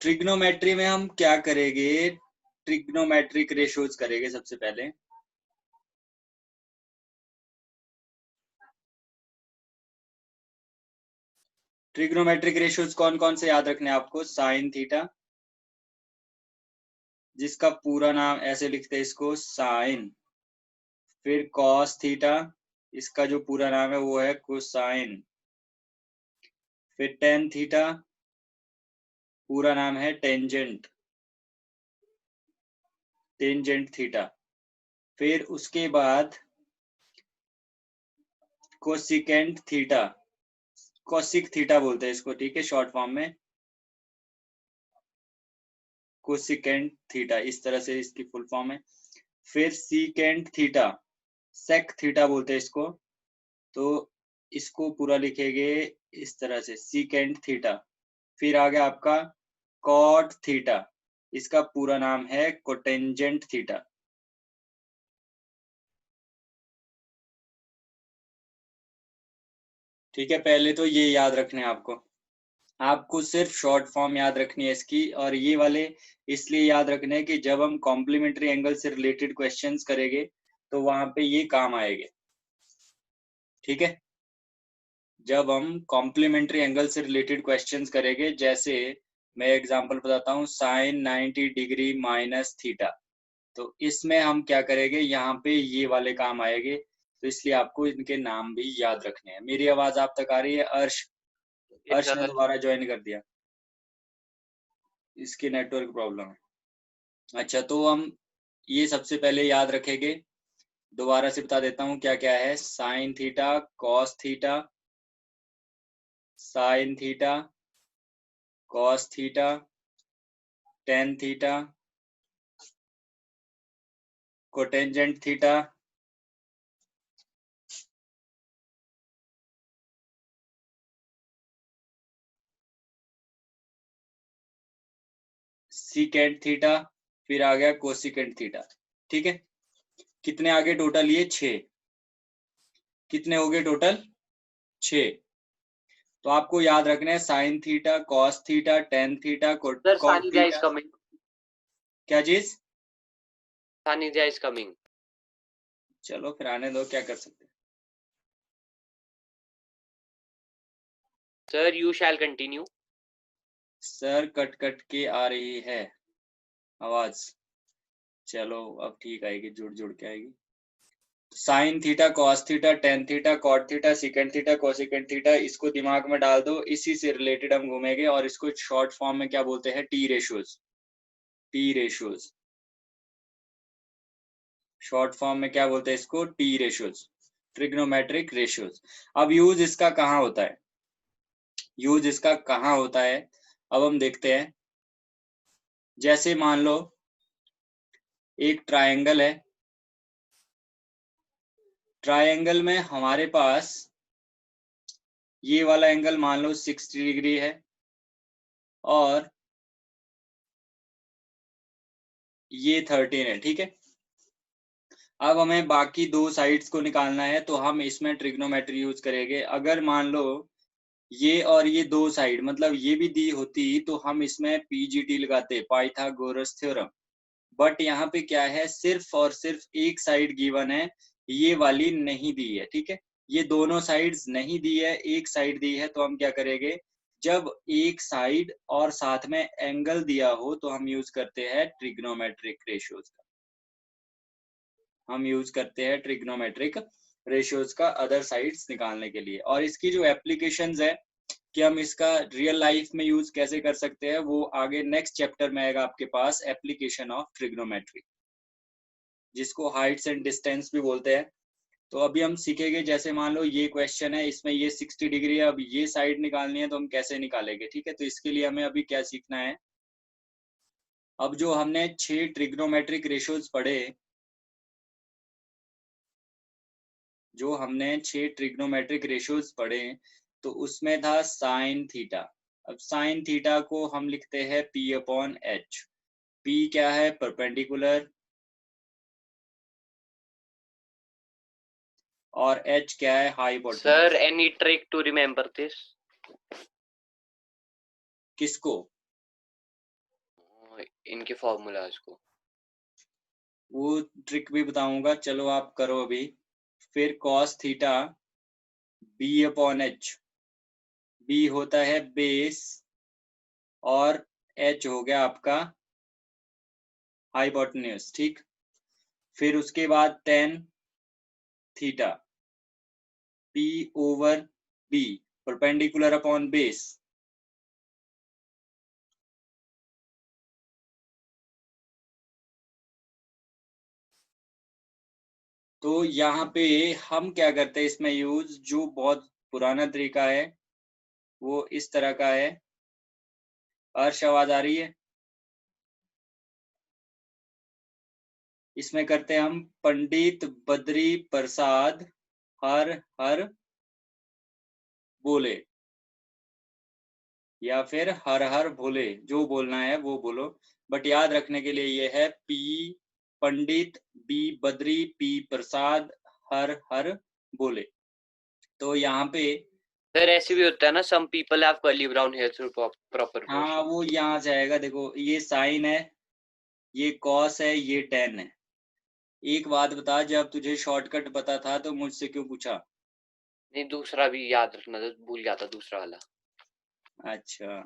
Trigonometry में हम क्या करेंगे, ट्रिग्नोमेट्रिक रेशियोज करेंगे सबसे पहले। ट्रिग्नोमेट्रिक रेशियोज कौन कौन से याद रखने हैं आपको? साइन थीटा, जिसका पूरा नाम ऐसे लिखते हैं इसको साइन, फिर कॉस थीटा, इसका जो पूरा नाम है वो है कोसाइन, फिर टेन थीटा, पूरा नाम है टेंजेंट, टेंजेंट थीटा, फिर उसके बाद कोसिकेंट थीटा, कोसिक थीटा बोलते हैं इसको, ठीक है, शॉर्ट फॉर्म में कोसिकेंट थीटा, इस तरह से इसकी फुल फॉर्म है। फिर सीकेंट थीटा, सेक थीटा बोलते हैं इसको, तो इसको पूरा लिखेंगे इस तरह से सीकेंट थीटा। फिर आ गया आपका कॉट थीटा, इसका पूरा नाम है कोटेंजेंट थीटा। ठीक है, पहले तो ये याद रखने हैं आपको, आपको सिर्फ शॉर्ट फॉर्म याद रखनी है इसकी, और ये वाले इसलिए याद रखने हैं कि जब हम कॉम्प्लीमेंट्री एंगल से रिलेटेड क्वेश्चंस करेंगे तो वहां पे ये काम आएंगे। ठीक है, जब हम कॉम्प्लीमेंट्री एंगल से रिलेटेड क्वेश्चंस करेंगे, जैसे मैं एग्जांपल बताता हूँ, साइन 90 डिग्री माइनस थीटा, तो इसमें हम क्या करेंगे, यहाँ पे ये वाले काम आएंगे, तो इसलिए आपको इनके नाम भी याद रखने हैं। मेरी आवाज आप तक आ रही है? अर्श, अर्श ने दोबारा ज्वाइन कर दिया, इसकी नेटवर्क प्रॉब्लम है। अच्छा, तो हम ये सबसे पहले याद रखेंगे, दोबारा से बता देता हूँ क्या क्या है। Sign theta, cos theta, sign theta, cos theta, tan theta, cotangent theta, secant theta, फिर आ गया कोसिकेंट थीटा। ठीक है, कितने आगे टोटल? ये 6। कितने हो गए टोटल? 6। तो आपको याद रखना है sign theta, cos theta, tan theta, cot theta. क्या चीज? Sanidhya is coming. चलो फिर आने दो, क्या कर सकते हैं। Sir you shall continue. Sir cut cut के आ रही है आवाज, चलो अब ठीक आएगी, जुड़ जुड़ के आएगी। Sine theta, cos theta, tan theta, cot theta, secant theta, cosecant theta, इसको दिमाग में डाल दो, इसी से रिलेटेड हम घूमेंगे, और इसको शॉर्ट फॉर्म में क्या बोलते हैं? T ratios. T ratios, short form में क्या बोलते हैं इसको? T ratios, trigonometric ratios. अब यूज इसका कहाँ होता है? यूज इसका कहाँ होता है, अब हम देखते हैं। जैसे मान लो एक ट्रायंगल है, ट्रायंगल में हमारे पास ये वाला एंगल मान लो 60 डिग्री है, और ये 13 है। ठीक है, अब हमें बाकी दो साइड्स को निकालना है, तो हम इसमें ट्रिग्नोमेट्री यूज करेंगे। अगर मान लो ये और ये दो साइड, मतलब ये भी दी होती, तो हम इसमें पीजीटी लगाते, पाइथागोरस थ्योरम। बट यहाँ पे क्या है, सिर्फ और सिर्फ एक साइड गिवन है, ये वाली नहीं दी है। ठीक है, ये दोनों साइड्स नहीं दी है, एक साइड दी है, तो हम क्या करेंगे, जब एक साइड और साथ में एंगल दिया हो तो हम यूज करते हैं ट्रिग्नोमेट्रिक रेशियोज का, हम यूज करते हैं ट्रिग्नोमेट्रिक रेशियोज का अदर साइड्स निकालने के लिए। और इसकी जो एप्लीकेशंस है कि हम इसका रियल लाइफ में यूज कैसे कर सकते हैं, वो आगे नेक्स्ट चैप्टर में आएगा आपके पास, एप्लीकेशन ऑफ ट्रिग्नोमेट्री, जिसको हाइट्स एंड डिस्टेंस भी बोलते हैं। तो अभी हम सीखेंगे, जैसे मान लो ये क्वेश्चन है, इसमें ये 60 डिग्री है, अब ये साइड निकालनी है, तो हम कैसे निकालेंगे। ठीक है, तो इसके लिए हमें अभी क्या सीखना है, अब जो हमने 6 ट्रिग्नोमेट्रिक रेशियोज पढ़े, जो हमने 6 ट्रिग्नोमेट्रिक रेशियोज पढ़े, तो उसमें था साइन थीटा। अब साइन थीटा को हम लिखते हैं P अपॉन एच। P क्या है? परपेंडिकुलर, और H क्या है? Hypotenuse. Sir any trick to remember this? किसको? इनके फॉर्मूलाज को। वो ट्रिक भी बताऊंगा, चलो आप करो अभी। फिर cos theta b upon h, b होता है बेस और h हो गया आपका हाइपोटेन्यूज, ठीक। फिर उसके बाद tan theta p over b perpendicular upon base, तो यहाँ पे हम क्या करते हैं इसमें यूज, जो बहुत पुराना तरीका है वो इस तरह का है। अर्श आवाज आ रही है? इसमें करते हैं हम पंडित बद्री प्रसाद हर हर बोले, या फिर हर हर भोले, जो बोलना है वो बोलो। बट याद रखने के लिए ये है पी पंडित, बी बद्री, पी प्रसाद, हर हर बोले। तो यहाँ पे सर ऐसे भी होता है ना, some people have curly brown hair through proper हाँ मोशन। वो यहाँ से आएगा। देखो ये साइन है, ये कॉस है, ये टेन है। एक बात बता, जब तुझे शॉर्टकट पता था तो मुझसे क्यों पूछा? नहीं, दूसरा भी याद रखना था, भूल गया था दूसरा वाला। अच्छा,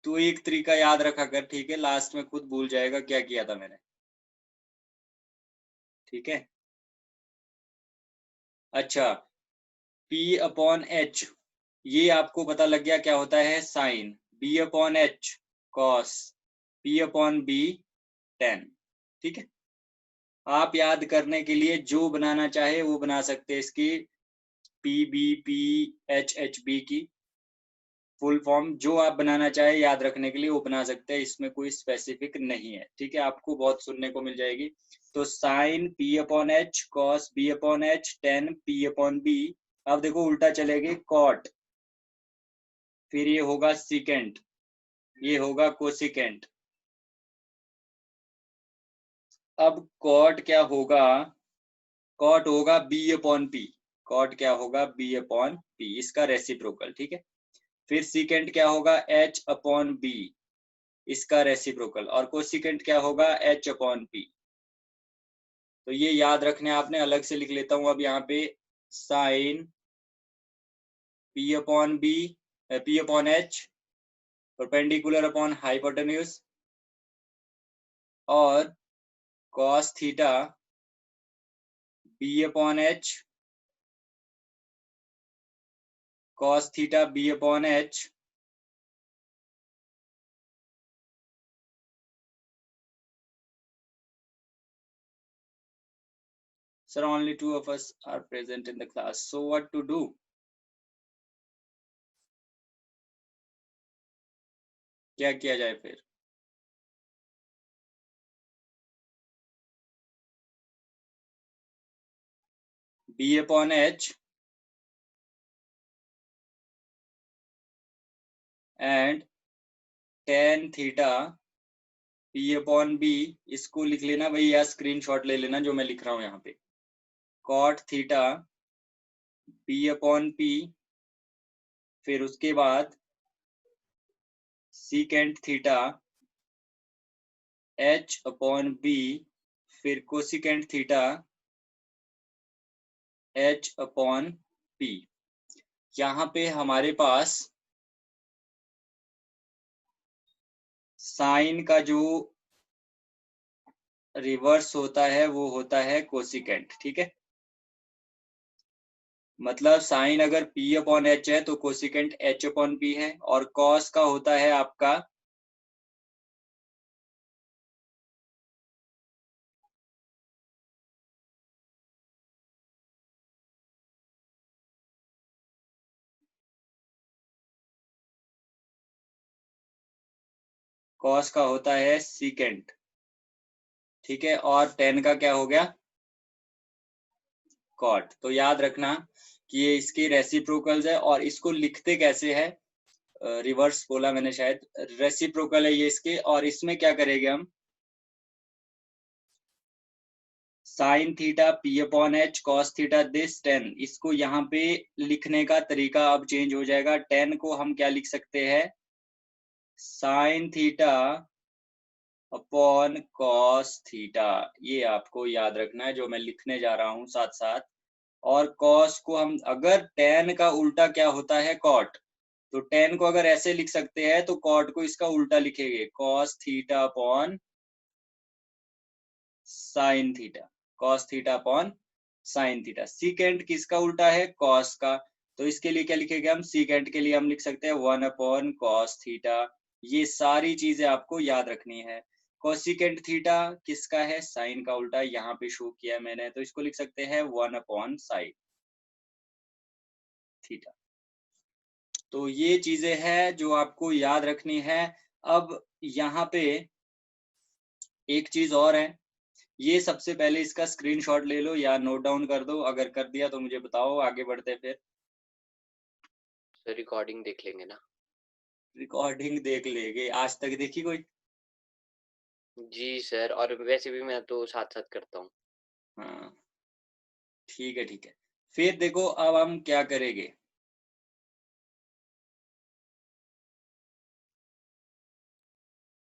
तू एक तरीका याद रखा कर, ठीक है? लास्ट में खुद भूल जाएगा क्या किया था मैंने, ठीक है? अच्छा, P अपॉन एच, ये आपको पता लग गया क्या होता है sine. B upon H cos, P upon B tan, ठीक है? आप याद करने के लिए जो बनाना चाहे वो बना सकते हैं इसकी, P B P H H B की फुल फॉर्म जो आप बनाना चाहे याद रखने के लिए वो बना सकते हैं, इसमें कोई स्पेसिफिक नहीं है, ठीक है? आपको बहुत सुनने को मिल जाएगी। तो sine P upon H cos B upon H tan P upon B. अब देखो उल्टा चलेगी, कॉट, फिर ये होगा सिकेंट, ये होगा कोसिकेंट। अब कॉट क्या होगा? कॉट होगा B अपॉन P। कॉट क्या होगा? B अपॉन P, इसका रेसिप्रोकल, ठीक है? फिर सिकेंट क्या होगा? H अपॉन B, इसका रेसिप्रोकल। और कोसिकेंट क्या होगा? H upon P। तो ये याद रखने आपने, अलग से लिख लेता हूं अब यहाँ पे, sine P upon B, P upon H perpendicular upon hypotenuse, और cos theta B upon H, cos theta B upon H Sir, only two of us are present in the class. So what to do? क्या किया जाए फिर? B upon H and tan theta P upon B, इसको लिख लेना भाई, या screenshot ले लेना जो मैं लिख रहा हूं यहाँ पे। cot theta P upon P, फिर उसके बाद secant theta H upon B, फिर cosecant theta H upon P। यहाँ पे हमारे पास साइन का जो रिवर्स होता है वो होता है कोसिकेंट, ठीक है? मतलब साइन अगर P अपॉन H है तो कोसिकेंट H अपॉन P है, और कॉस का होता है आपका कॉस का होता है सीकेंट, ठीक है? और टेन का क्या हो गया? कॉट। तो याद रखना कि ये इसके रेसिप्रोकल्स है, और इसको लिखते कैसे है, रिवर्स बोला मैंने शायद, रेसिप्रोकल है ये इसके। और इसमें क्या करेंगे हम, sine theta P upon H cos theta this ten, इसको यहाँ पे लिखने का तरीका अब चेंज हो जाएगा। टेन को हम क्या लिख सकते हैं? Sine theta upon cos theta, ये आपको याद रखना है जो मैं लिखने जा रहा हूँ साथ साथ। और कॉस को हम, अगर टेन का उल्टा क्या होता है, कॉट, तो टेन को अगर ऐसे लिख सकते हैं तो कॉट को इसका उल्टा लिखेंगे, cos theta upon sine theta, cos theta upon sine theta. Secant किसका उल्टा है, कॉस का, तो इसके लिए क्या लिखेंगे हम, सीकेंट के लिए हम लिख सकते हैं 1 अपॉन कॉस थीटा। ये सारी चीजें आपको याद रखनी है। कोसिकेंट थीटा किसका है, साइन का उल्टा, यहाँ पे शो किया मैंने, तो इसको लिख सकते हैं 1 अपॉन साइन थीटा। तो ये चीजें हैं जो आपको याद रखनी है। अब यहाँ पे एक चीज और है, ये सबसे पहले इसका स्क्रीनशॉट ले लो या नोट डाउन कर दो, अगर कर दिया तो मुझे बताओ, आगे बढ़ते फिर। सर रिकॉर्डिंग देख लेंगे ना। रिकॉर्डिंग देख लेंगे, आज तक देखी कोई? जी सर, और वैसे भी मैं तो साथ साथ करता हूँ। हाँ ठीक है ठीक है। फिर देखो अब हम क्या करेंगे,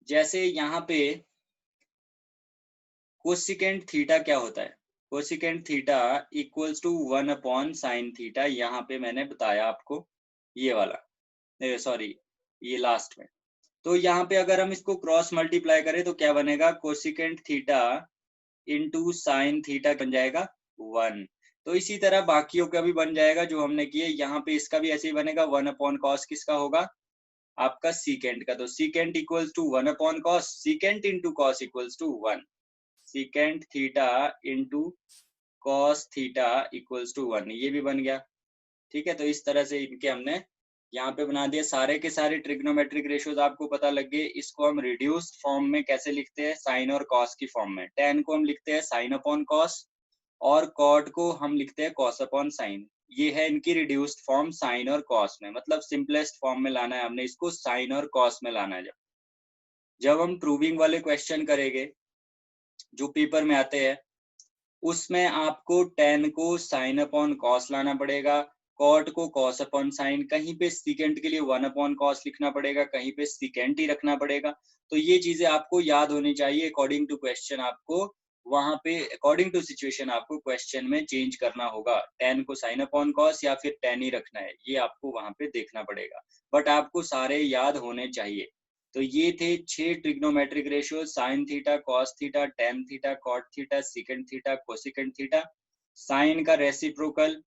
जैसे यहाँ पे कोसिकेंट थीटा क्या होता है, cosecant theta equals to 1 upon sine theta, यहाँ पे मैंने बताया आपको ये वाला, सॉरी ये लास्ट में। तो यहाँ पे अगर हम इसको क्रॉस मल्टीप्लाई करें तो क्या बनेगा, cosecant theta into sine theta बन जाएगा 1। तो इसी तरह बाकियों का भी बन जाएगा जो हमने किए, यहाँ पे इसका भी ऐसे ही बनेगा, 1 अपॉन कॉस किसका होगा, आपका सीकेंट का। तो secant equals to 1 upon cos, secant into cos equals to 1, secant theta into cos theta equals to 1, ये भी बन गया। ठीक है, तो इस तरह से इनके हमने यहाँ पे बना दिए। सारे के सारे ट्रिग्नोमेट्रिक रेशियोज आपको पता लग गए। इसको हम रिड्यूस्ड फॉर्म में कैसे लिखते हैं, साइन और कॉस की फॉर्म में। टेन को हम लिखते हैं साइन अपॉन कॉस, और कॉट को हम लिखते हैं कॉस अपॉन साइन। ये है इनकी रिड्यूस्ड फॉर्म साइन और कॉस में, मतलब सिंपलेस्ट फॉर्म में लाना है हमने इसको, साइन और कॉस में लाना है। जब हम प्रूविंग वाले क्वेश्चन करेंगे जो पेपर में आते हैं, उसमें आपको टेन को साइन अपॉन कॉस लाना पड़ेगा, कॉट को कॉस अपॉन साइन, कहीं पे सीकेंट के लिए 1 अपॉन कॉस लिखना पड़ेगा, कहीं पे सीकेंट ही रखना पड़ेगा। तो ये चीजें आपको याद होनी चाहिए। अकॉर्डिंग टू क्वेश्चन आपको वहां पे, अकॉर्डिंग टू सिचुएशन आपको क्वेश्चन में चेंज करना होगा, टेन को साइन अपॉन कॉस या फिर टेन ही रखना है, ये आपको वहां पे देखना पड़ेगा। बट आपको सारे याद होने चाहिए। तो ये थे 6 trigonometric ratio, sine theta, cos theta, tan theta, cot theta, secant theta, cosecant theta. Sine का रेसिप्रोकल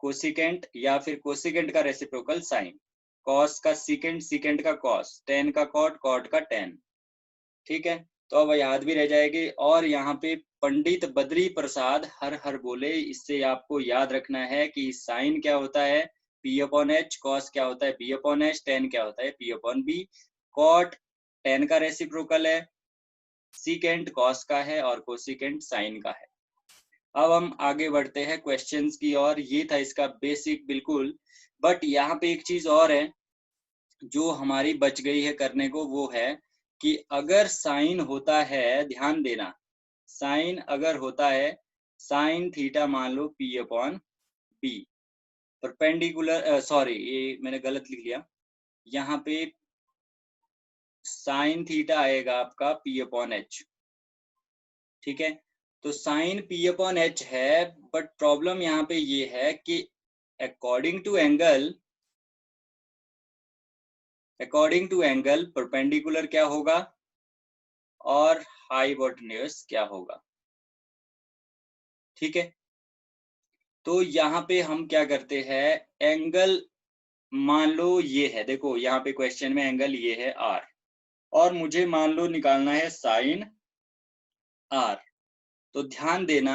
कोसिकेंट या फिर कोसिकेंट का रेसिप्रोकल साइन, कॉस का सीकेंट, सीकेंट का कॉस, टेन का कॉट, कॉट का टेन। ठीक है, तो अब याद भी रह जाएगी। और यहाँ पे पंडित बद्री प्रसाद हर हर बोले, इससे आपको याद रखना है कि साइन क्या होता है, पी अपॉन एच, कॉस क्या होता है, बी अपॉन एच, टेन क्या होता है, P upon B. Cot tan का रेसिप्रोकल है, सीकेंट कॉस का है, और कोसिकेंट साइन का है। अब हम आगे बढ़ते हैं क्वेश्चंस की ओर। ये था इसका बेसिक बिल्कुल। बट यहाँ पे एक चीज और है जो हमारी बच गई है करने को, वो है कि अगर साइन होता है, ध्यान देना, साइन अगर होता है, साइन थीटा मान लो P upon B, perpendicular, sorry ये मैंने गलत लिख लिया, यहाँ पे साइन थीटा आएगा आपका पी अपॉन एच। ठीक है, तो साइन पी अपॉन एच है, बट प्रॉब्लम यहाँ पे ये है कि according to angle, according to angle perpendicular क्या होगा और हाइपोटेन्यूज क्या होगा। ठीक है, तो यहाँ पे हम क्या करते हैं, एंगल मान लो ये है, देखो यहाँ पे क्वेश्चन में एंगल ये है आर, और मुझे मान लो निकालना है साइन आर। तो ध्यान देना,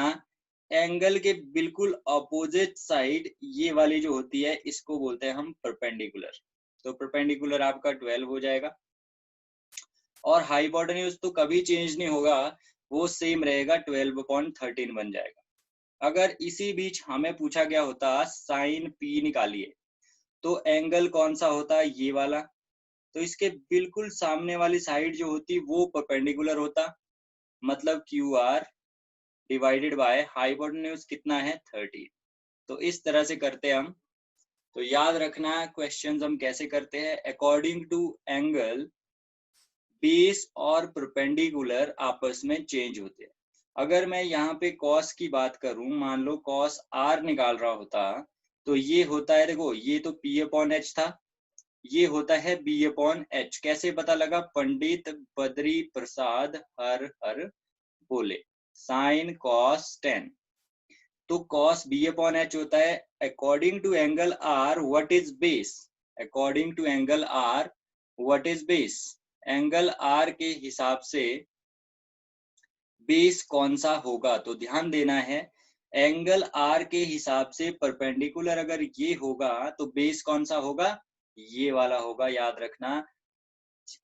एंगल के बिल्कुल अपोजिट साइड ये वाली जो होती है, इसको बोलते हैं हम परपेंडिकुलर। तो परपेंडिकुलर आपका 12 हो जाएगा, और हाइपोटेन्यूज तो कभी चेंज नहीं होगा, वो सेम रहेगा, 12/13 बन जाएगा। अगर इसी बीच हमें पूछा गया होता साइन पी निकालिए, तो एंगल कौन सा होता, ये वाला, तो इसके बिल्कुल सामने वाली साइड जो होती वो परपेंडिकुलर होता, मतलब Q R divided by hypotenuse कितना है 30। तो इस तरह से करते हैं हम। तो याद रखना क्वेश्चंस हम कैसे करते हैं, अकॉर्डिंग टू एंगल बेस और परपेंडिकुलर आपस में चेंज होते हैं। अगर मैं यहाँ पे कॉस की बात करूं, मान लो कॉस आर निकाल रहा होता, तो ये होता है, देखो ये तो P अपॉन एच था, ये होता है B अपॉन एच। कैसे पता लगा? पंडित बद्री प्रसाद हर हर बोले, साइन कॉस 10। तो कॉस B अपॉन एच होता है according to angle R what is base. According to angle R what is base. Angle R के हिसाब से बेस कौन सा होगा, तो ध्यान देना है, एंगल आर के हिसाब से परपेंडिकुलर अगर ये होगा तो बेस कौन सा होगा? ये वाला होगा, याद रखना।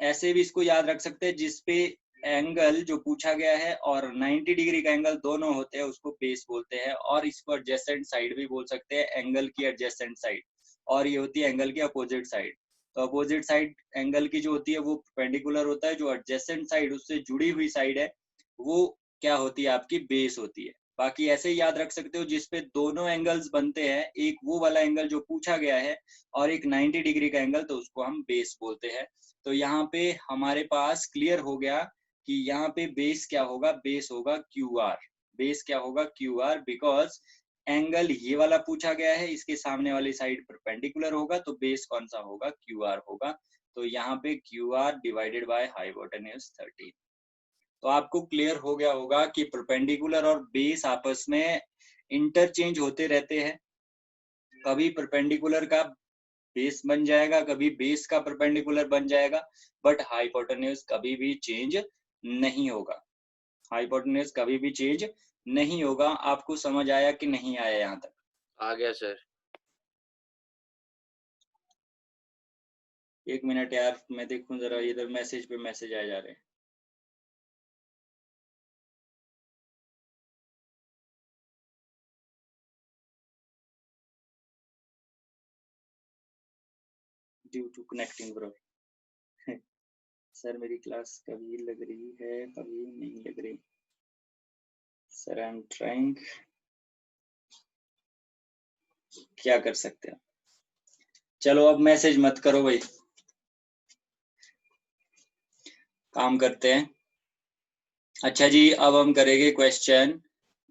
ऐसे भी इसको याद रख सकते हैं, जिसपे एंगल जो पूछा गया है और 90 डिग्री का एंगल दोनों होते हैं उसको बेस बोलते हैं, और इसको एडजेसेंट साइड भी बोल सकते हैं, एंगल की एडजेसेंट साइड, और ये होती है एंगल की अपोजिट साइड। तो अपोजिट साइड एंगल की जो होती है वो परपेंडिकुलर होता है, जो एडजेसेंट साइड उससे जुड़ी हुई साइड है वो क्या होती है? आपकी बेस होती है। बाकी ऐसे ही याद रख सकते हो, जिसपे दोनों एंगल्स बनते हैं, एक वो वाला एंगल जो पूछा गया है और एक 90 डिग्री का एंगल, तो उसको हम बेस बोलते हैं। तो यहाँ पे हमारे पास क्लियर हो गया कि यहाँ पे बेस क्या होगा? बेस होगा QR। बेस क्या होगा? QR, बिकॉज एंगल ये वाला पूछा गया है, इसके सामने वाली साइड परपेंडिकुलर होगा, तो बेस कौन सा होगा? QR होगा। तो यहाँ पे QR डिवाइडेड बाय हाइपोटेन्यूज 13। तो आपको क्लियर हो गया होगा कि परपेंडिकुलर और बेस आपस में इंटरचेंज होते रहते हैं। कभी परपेंडिकुलर का बेस बन जाएगा, कभी बेस का परपेंडिकुलर बन जाएगा, बट हाइपोटेन्यूज कभी भी चेंज नहीं होगा। हाइपोटेन्यूज कभी भी चेंज नहीं होगा। आपको समझ आया कि नहीं आया यहाँ तक? आ गया सर। एक मिनट यार, मैं देखूं जरा, इधर मैसेज पे मैसेज आए जा रहे हैं। Due to connecting bro. Sir मेरी क्लास कभी लग रही है, कभी नहीं लग रही। सर आई एम ट्राइंग, क्या कर सकते हैं। चलो अब मैसेज मत करो भाई, काम करते हैं। अच्छा जी, अब हम करेंगे क्वेश्चन।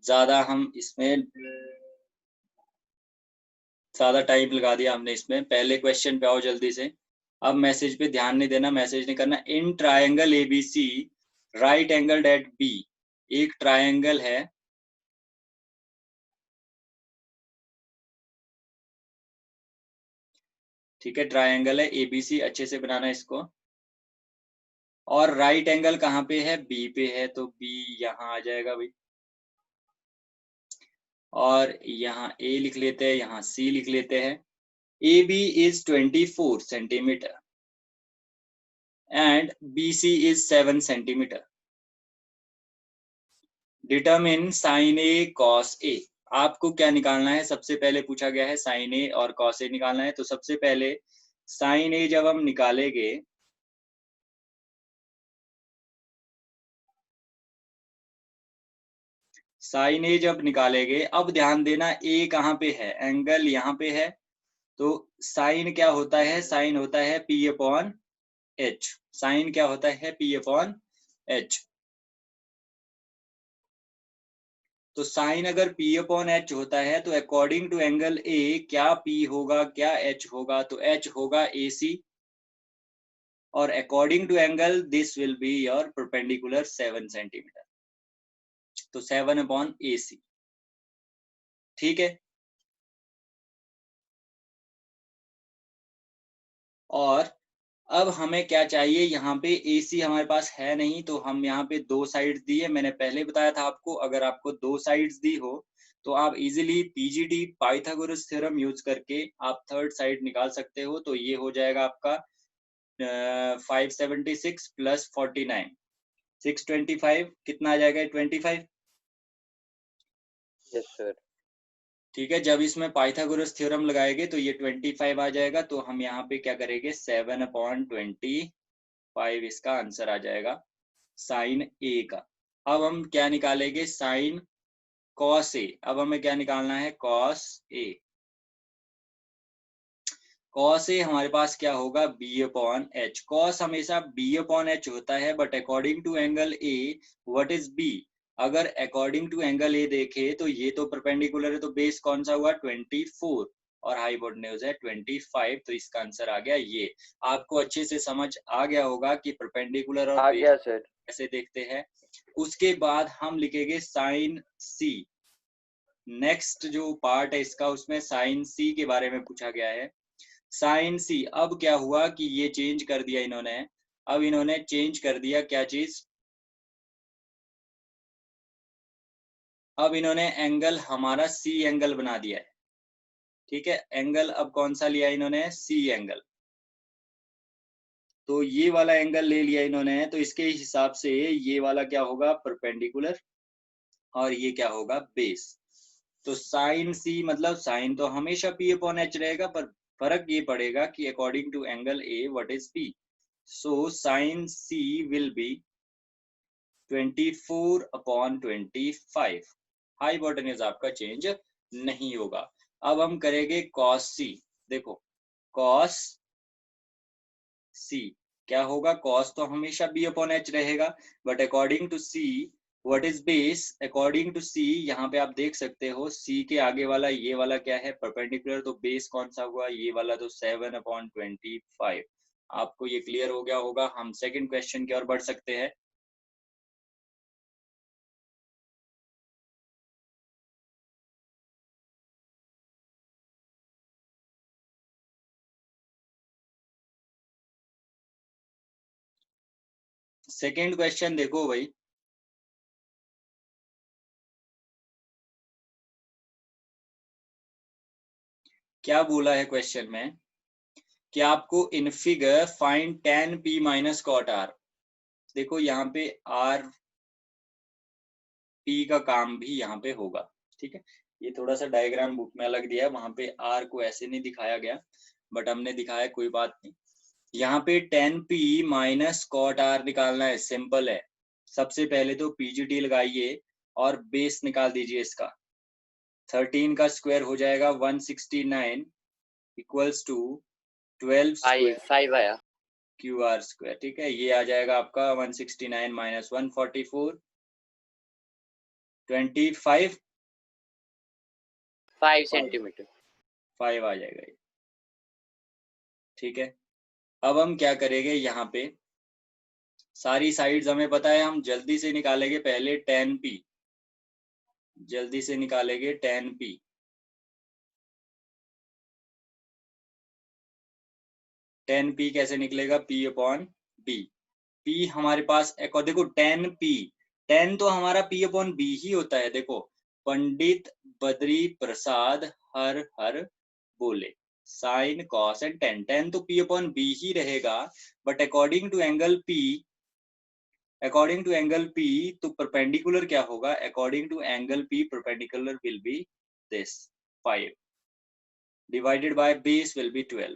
ज्यादा हम इसमें ज्यादा टाइम लगा दिया हमने इसमें। पहले क्वेश्चन पे आओ जल्दी से। अब मैसेज पे ध्यान नहीं देना, मैसेज नहीं करना। In triangle ABC right angle at B। एक ट्रायंगल है, ठीक है, ट्रायंगल है ABC, अच्छे से बनाना इसको। और राइट एंगल कहाँ पे है? B पे है, तो B यहाँ आ जाएगा भाई। और यहाँ A लिख लेते हैं, यहाँ C लिख लेते हैं। AB is 24 centimetre and BC is 7 centimetre. Determine sine A cos A। आपको क्या निकालना है? सबसे पहले पूछा गया है साइन A और cos A निकालना है। तो सबसे पहले साइन A जब हम निकालेंगे, साइन A जब निकालेंगे, अब ध्यान देना A कहाँ पे है? एंगल यहाँ पे है, तो साइन क्या होता है? साइन होता है P अपॉन H। साइन क्या होता है? P upon H। तो साइन अगर P अपॉन H होता है तो अकॉर्डिंग टू एंगल A क्या P होगा, क्या H होगा? तो H होगा AC, और according to angle this will be your perpendicular 7 centimetre. तो 7 अपॉन AC, ठीक है। और अब हमें क्या चाहिए? यहाँ पे AC हमारे पास है नहीं, तो हम यहाँ पे दो साइड्स दी है। मैंने पहले बताया था आपको, अगर आपको दो साइड्स दी हो तो आप easily PGD Pythagoras theorem use करके आप थर्ड साइड निकाल सकते हो। तो ये हो जाएगा आपका 576 प्लस 49, 625, कितना आ जाएगा? 25। Yes sir. ठीक है, जब इसमें पाइथागोरस थ्योरम लगाएंगे तो ये 25 आ जाएगा। तो हम यहाँ पे क्या करेंगे? 7 अपॉन 25 इसका आंसर आ जाएगा साइन A का। अब हम क्या निकालेंगे? Sine cos A। अब हमें क्या निकालना है? Cos A। cos a हमारे पास क्या होगा b अपॉन h। cos हमेशा b अपॉन h होता है, but according to angle a what is b? अगर अकॉर्डिंग टू एंगल a देखे तो ये तो परपेंडिकुलर है, तो बेस कौन सा हुआ 24 और हाइपोटेन्यूज है 25, तो इसका आंसर आ गया ये। आपको अच्छे से समझ आ गया होगा कि परपेंडिकुलर और आ बेस गया सर। कैसे देखते हैं। उसके बाद हम लिखेंगे साइन c। नेक्स्ट जो पार्ट है इसका, उसमें साइन c के बारे में पूछा गया है। साइन c, अब क्या हुआ कि ये चेंज कर दिया इन्होंने। अब इन्होंने चेंज कर दिया क्या चीज, अब इन्होंने एंगल हमारा c एंगल बना दिया है। ठीक है, एंगल अब कौन सा लिया इन्होंने, c एंगल। तो ये वाला एंगल ले लिया इन्होंने, तो इसके हिसाब से ये वाला क्या होगा परपेंडिकुलर और ये क्या होगा बेस। तो साइन सी मतलब साइन तो हमेशा p अपॉन h रहेगा, पर फर्क ये पड़ेगा कि according to angle a what is p। So sine c will be 24 upon 25। Hypotenuse आपका चेंज नहीं होगा। अब हम करेंगे cos c। देखो cos c क्या होगा, cos तो हमेशा b अपॉन h रहेगा, but according to c what is base. According to c यहाँ पे आप देख सकते हो c के आगे वाला ये वाला क्या है परपेंडिकुलर, तो बेस कौन सा हुआ ये वाला, तो 7 अपॉन 25। आपको ये क्लियर हो गया होगा। हम सेकंड क्वेश्चन की ओर बढ़ सकते हैं। सेकंड क्वेश्चन देखो भाई, क्या बोला है क्वेश्चन में कि आपको in figure find tan p minus cot r। देखो यहाँ पे r p का काम भी यहाँ पे होगा। ठीक है, ये थोड़ा सा डायग्राम बुक में अलग दिया है, वहां पे r को ऐसे नहीं दिखाया गया, बट हमने दिखाया, कोई बात नहीं। यहाँ पे tan p minus cot r निकालना है, सिंपल है। सबसे पहले तो pgt लगाइए और बेस निकाल दीजिए इसका। 13 का स्क्वायर हो जाएगा 169 इक्वल्स टू 12 स्क्वायर 5 आया। Q R square. ठीक है, ये आ जाएगा आपका 169 माइनस 144 25 5 सेंटीमीटर। 5 आ जाएगा ये। ठीक है, अब हम क्या करेंगे, यहाँ पे सारी साइड्स हमें पता है, हम जल्दी से निकालेंगे। पहले tan p, जल्दी से निकालेंगे tan p। tan p कैसे निकलेगा, p अपॉन b। p हमारे पास देखो tan p, tan तो हमारा p अपॉन b ही होता है। देखो पंडित बद्री प्रसाद हर हर बोले, sine cos and tan, tan तो p अपॉन b ही रहेगा, but according to angle p, according to angle p तो परपेंडिकुलर क्या होगा, according to angle p perpendicular will be this 5 divided by base will be 12।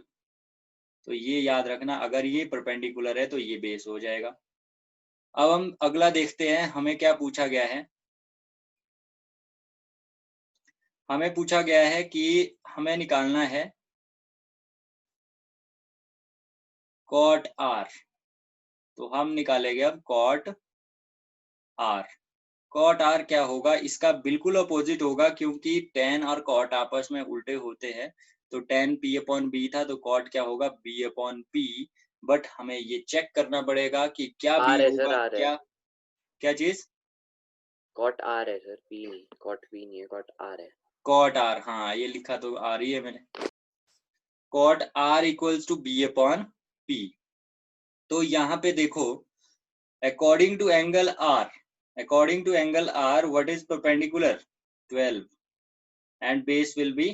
तो ये याद रखना, अगर ये परपेंडिकुलर है तो ये बेस हो जाएगा। अब हम अगला देखते हैं, हमें क्या पूछा गया है। हमें पूछा गया है कि हमें निकालना है कॉट r। तो हम निकालेंगे अब कॉट r। कॉट r क्या होगा, इसका बिल्कुल अपोजिट होगा, क्योंकि tan और कॉट आपस में उल्टे होते हैं। तो tan p अपॉन b था, तो कॉट क्या होगा b अपॉन p। बट हमें ये चेक करना पड़ेगा कि क्या b आर है सर, होगा, आर है। क्या क्या चीज, कॉट आर है सर, पी नहीं, कॉट पी नहीं है, कॉट आर है। कॉट r, हाँ ये लिखा तो आ रही है मैंने। Cot r equals to b upon p। तो यहाँ पे देखो according to angle r, according to angle r what is perpendicular 12 and base will be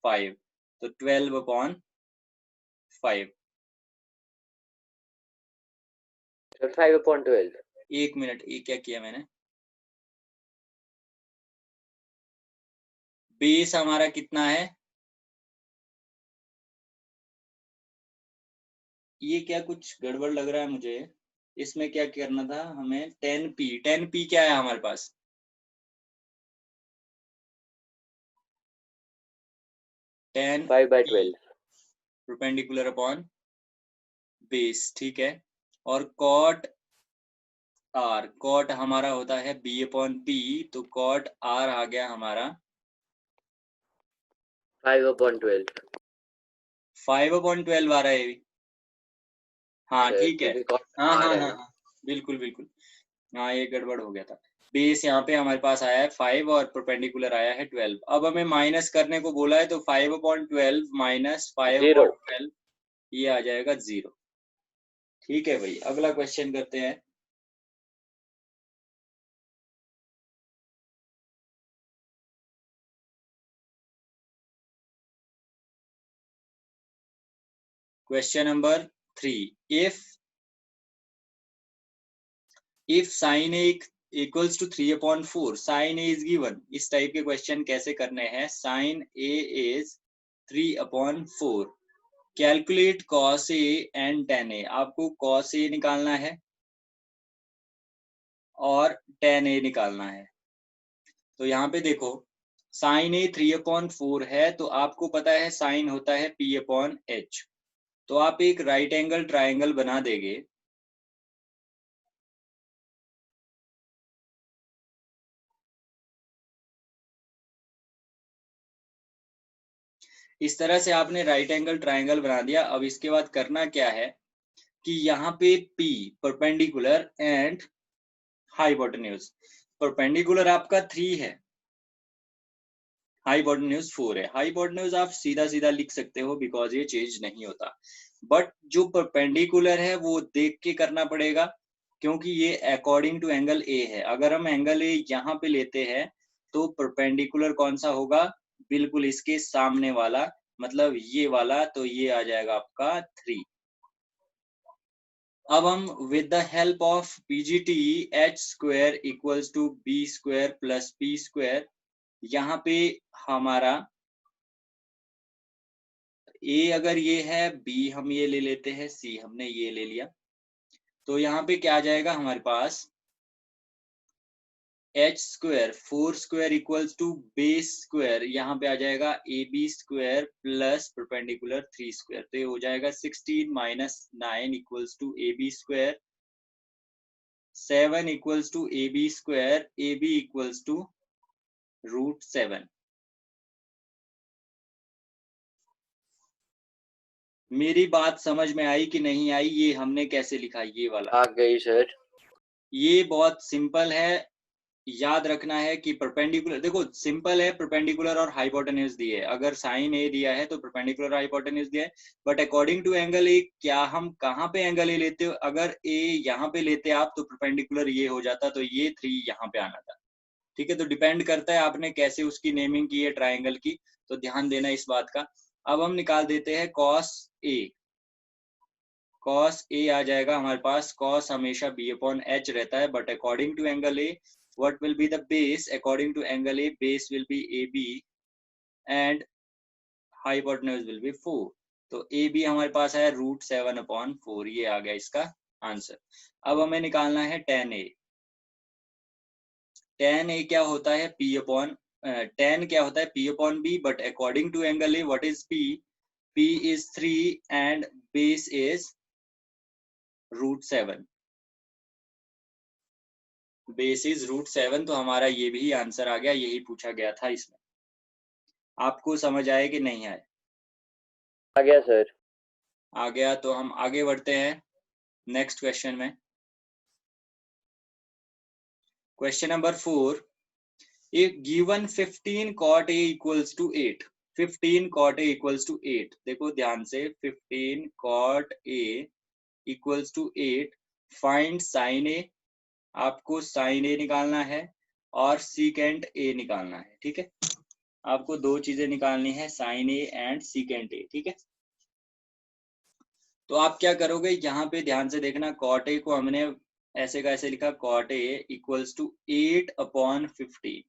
5, तो 12 अपॉन 5। सर 5/12। एक मिनट, ये क्या किया मैंने, बेस हमारा कितना है, ये क्या कुछ गड़बड़ लग रहा है मुझे। इसमें क्या करना था हमें, 10p, 10p क्या है हमारे पास, 10p 5/12। परपेंडिकुलर अपॉन बेस, ठीक है। और कॉट आर, कॉट हमारा होता है बी अपॉन पी, तो कॉट आर आ गया हमारा 5/12। 5/12 आ रहा है ये। हाँ सर ठीक है, क्योंकि कॉट हाँ हाँ आर है हाँ ना। हाँ, बिल्कुल बिल्कुल। हाँ ये गड़बड़ हो गया था। बेस यहाँ पे हमारे पास आया है 5 और परपेंडिकुलर आया है 12। अब हमें माइनस करने को बोला है, तो 5/12 माइनस 0। 5/12 ये आ जाएगा 0। ठीक है भाई, अगला क्वेश्चन करते हैं। Question number 3, if sin a equals to 3/4, sin a is given, इस टाइप के क्वेश्चन कैसे करने हैं। sin a is 3/4, calculate cos a and tan a, आपको cos a निकालना है और tan a निकालना है। तो यहाँ पे देखो, sin a 3/4 है, तो आपको पता है sin होता है p/h, तो आप एक राइट एंगल ट्राइंगल बना देंगे। इस तरह से आपने राइट एंगल ट्राइंगल बना दिया। अब इसके बाद करना क्या है कि यहाँ पे P perpendicular and hypotenuse, perpendicular आपका 3 है, हाइपोटेन्यूज 4 है। हाइपोटेन्यूज आप सीधा सीधा लिख सकते हो बिकॉज ये चेंज नहीं होता, बट जो परपेंडिकुलर है वो देख के करना पड़ेगा, क्योंकि ये अकॉर्डिंग टू एंगल ए है। अगर हम एंगल ए यहाँ पे लेते हैं तो परपेंडिकुलर कौन सा होगा, बिल्कुल इसके सामने वाला, मतलब ये वाला, तो ये आ जाएगा आपका 3। अब हम with the help of PGT H square equals to B square plus P square, यहाँ पे हमारा ए अगर ये है, बी हम ये ले लेते हैं, सी हमने ये ले लिया, तो यहाँ पे क्या आ जाएगा हमारे पास H square 4 square equals to base square, यहाँ पे आ जाएगा A B square plus perpendicular 3 square, तो ये हो जाएगा 16 minus 9 equals to A B square, 7 equals to A B square, A B equals to √7। मेरी बात समझ में आई कि नहीं आई, ये हमने कैसे लिखा ये वाला। आ गई सर। ये बहुत सिंपल है, याद रखना है कि परपेंडिकुलर, देखो सिंपल है, परपेंडिकुलर और हाइपोटेन्यूज दिए है। अगर साइन ए दिया है तो परपेंडिकुलर हाइपोटेन्यूज दिया है, but according to angle A, क्या हम कहाँ पे एंगल ए लेते हो, अगर ए यहाँ पे लेते आप तो परपेंडिकुलर ये हो जाता, तो ये 3 यहाँ पे आना था। ठीक है, तो डिपेंड करता है आपने कैसे उसकी नेमिंग की है ट्राइंगल की, तो ध्यान देना इस बात का। अब हम निकाल देते हैं कॉस ए, cos a आ जाएगा हमारे पास, cos हमेशा b/h रहता है, but according to angle a what will be the base, according to angle a base will be ab and hypotenuse will be 4, तो ab हमारे पास है √7/4, ये आ गया इसका आंसर। अब हमें निकालना है tan a। tan a क्या होता है tan क्या होता है p/b, but according to angle a what is p is 3 and base is √7, base is √7, तो हमारा ये भी आंसर आ गया, यही पूछा गया था इसमें। आपको समझ आए कि नहीं आए? आ गया सर। आ गया, तो हम आगे बढ़ते हैं नेक्स्ट क्वेश्चन में। Question number 4, if given 15 cot a equals to 8, 15 cot a equals to 8, देखो ध्यान से, 15 cot a equals to 8, find sin a, आपको sin a निकालना है और secant a निकालना है। ठीक है, आपको दो चीजें निकालनी है, sin a and secant a। ठीक है, तो आप क्या करोगे, यहाँ पे ध्यान से देखना, cot a को हमने ऐसे का ऐसे लिखा, cot a इक्वल्स टू 8/15।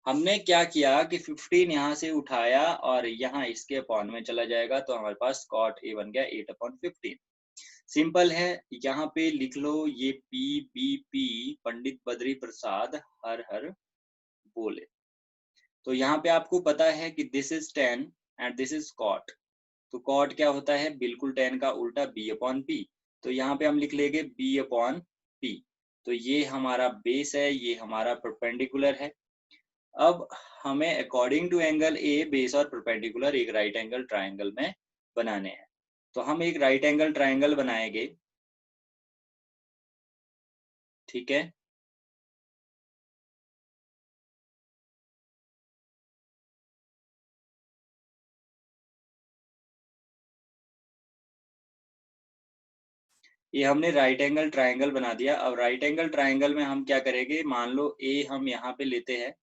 हमने क्या किया कि 15 यहाँ से उठाया और यहाँ इसके अपॉन में चला जाएगा, तो हमारे पास cot a बन गया 8/15। सिंपल है, यहाँ पे लिख लो ये PBP, पंडित बद्री प्रसाद हर हर बोले। तो यहाँ पे आपको पता है कि this is tan and this is cot, तो कॉट क्या होता है, बिल्कुल tan का उल्टा b/p। तो यहाँ पे हम लिख लेंगे b/p। तो ये हमारा बेस है, ये हमारा परपेंडिकुलर है। अब हमें according to angle A base और परपेंडिकुलर एक राइट एंगल ट्राइंगल में बनाने हैं। तो हम एक राइट एंगल ट्राइंगल बनाएंगे, ठीक है। ये हमने राइट एंगल ट्राइंगल बना दिया। अब राइट एंगल ट्राइंगल में हम क्या करेंगे, मान लो ए हम यहाँ पे लेते हैं